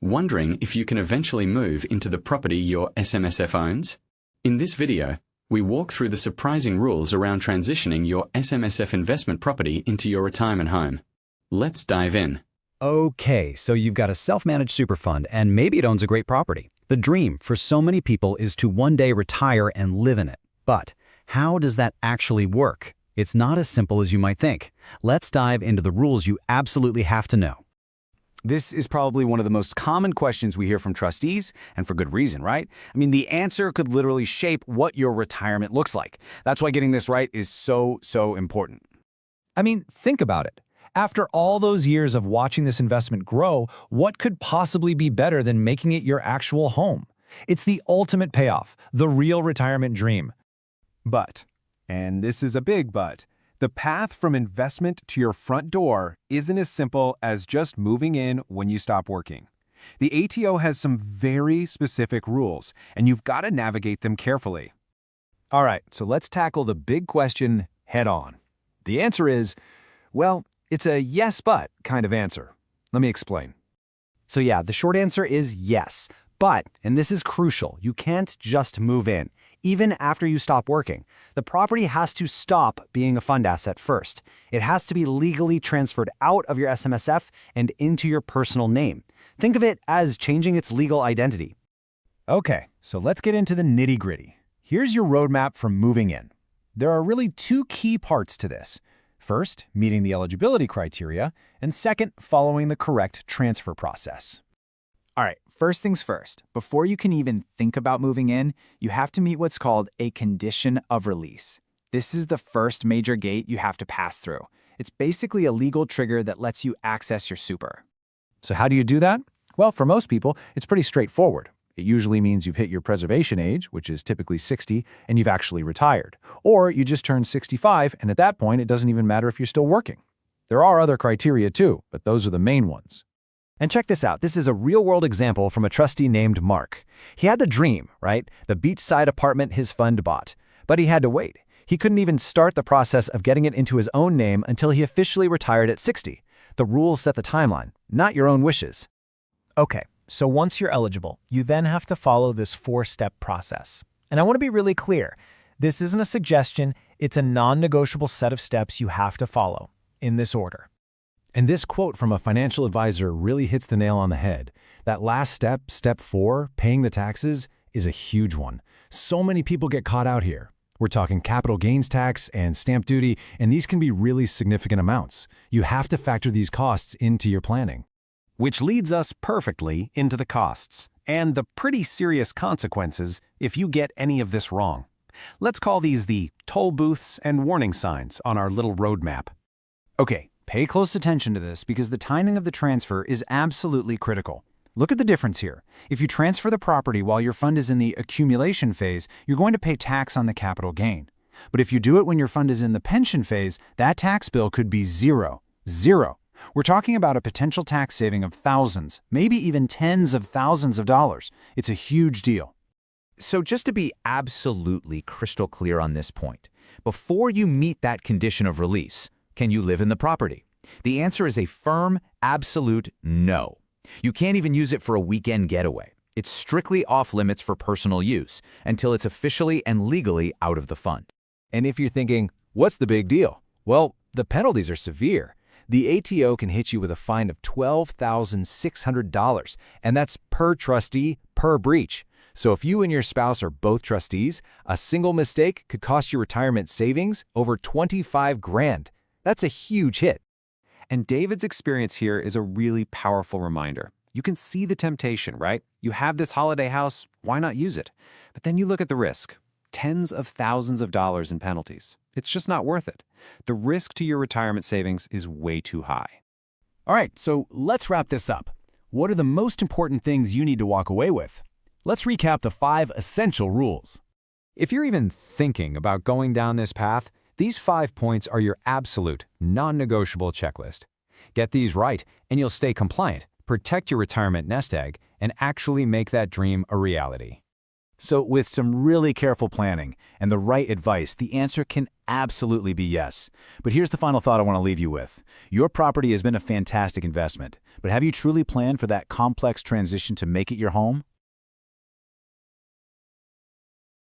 Wondering if you can eventually move into the property your SMSF owns? In this video, we walk through the surprising rules around transitioning your SMSF investment property into your retirement home. Let's dive in. Okay, so you've got a self-managed super fund and maybe it owns a great property. The dream for so many people is to one day retire and live in it. But how does that actually work? It's not as simple as you might think. Let's dive into the rules you absolutely have to know. This is probably one of the most common questions we hear from trustees, and for good reason, right? I mean, the answer could literally shape what your retirement looks like. That's why getting this right is so important. I mean, think about it. After all those years of watching this investment grow, what could possibly be better than making it your actual home? It's the ultimate payoff, the real retirement dream. But, and this is a big but, the path from investment to your front door isn't as simple as just moving in when you stop working. The ATO has some very specific rules, and you've got to navigate them carefully. All right, so let's tackle the big question head on. The answer is, well, it's a yes but kind of answer. Let me explain. So yeah, the short answer is yes. But, and this is crucial, you can't just move in, even after you stop working. The property has to stop being a fund asset first. It has to be legally transferred out of your SMSF and into your personal name. Think of it as changing its legal identity. Okay, so let's get into the nitty-gritty. Here's your roadmap for moving in. There are really two key parts to this. First, meeting the eligibility criteria, and second, following the correct transfer process. All right, first things first. Before you can even think about moving in, you have to meet what's called a condition of release. This is the first major gate you have to pass through. It's basically a legal trigger that lets you access your super. So how do you do that? Well, for most people, it's pretty straightforward. It usually means you've hit your preservation age, which is typically 60, and you've actually retired. Or you just turned 65, and at that point, it doesn't even matter if you're still working. There are other criteria too, but those are the main ones. And check this out. This is a real-world example from a trustee named Mark. He had the dream, right? The beachside apartment his fund bought. But he had to wait. He couldn't even start the process of getting it into his own name until he officially retired at 60. The rules set the timeline, not your own wishes. Okay, so once you're eligible, you then have to follow this four-step process. And I want to be really clear. This isn't a suggestion. It's a non-negotiable set of steps you have to follow, in this order. And this quote from a financial advisor really hits the nail on the head. That last step, step 4, paying the taxes, is a huge one. So many people get caught out here. We're talking capital gains tax and stamp duty, and these can be really significant amounts. You have to factor these costs into your planning. Which leads us perfectly into the costs and the pretty serious consequences if you get any of this wrong. Let's call these the toll booths and warning signs on our little roadmap. Okay. Pay close attention to this because the timing of the transfer is absolutely critical. Look at the difference here. If you transfer the property while your fund is in the accumulation phase, you're going to pay tax on the capital gain. But if you do it when your fund is in the pension phase, that tax bill could be zero. Zero. We're talking about a potential tax saving of thousands, maybe even tens of thousands of dollars. It's a huge deal. So just to be absolutely crystal clear on this point, before you meet that condition of release, can you live in the property? The answer is a firm, absolute no. You can't even use it for a weekend getaway. It's strictly off limits for personal use until it's officially and legally out of the fund. And if you're thinking, what's the big deal? Well, the penalties are severe. The ATO can hit you with a fine of $12,600, and that's per trustee, per breach. So if you and your spouse are both trustees, a single mistake could cost your retirement savings over $25,000. That's a huge hit. And David's experience here is a really powerful reminder. You can see the temptation, right? You have this holiday house, why not use it? But then you look at the risk. Tens of thousands of dollars in penalties. It's just not worth it. The risk to your retirement savings is way too high. All right, so let's wrap this up. What are the most important things you need to walk away with? Let's recap the 5 essential rules. If you're even thinking about going down this path, these 5 points are your absolute, non-negotiable checklist. Get these right, and you'll stay compliant, protect your retirement nest egg, and actually make that dream a reality. So with some really careful planning and the right advice, the answer can absolutely be yes. But here's the final thought I want to leave you with. Your property has been a fantastic investment, but have you truly planned for that complex transition to make it your home?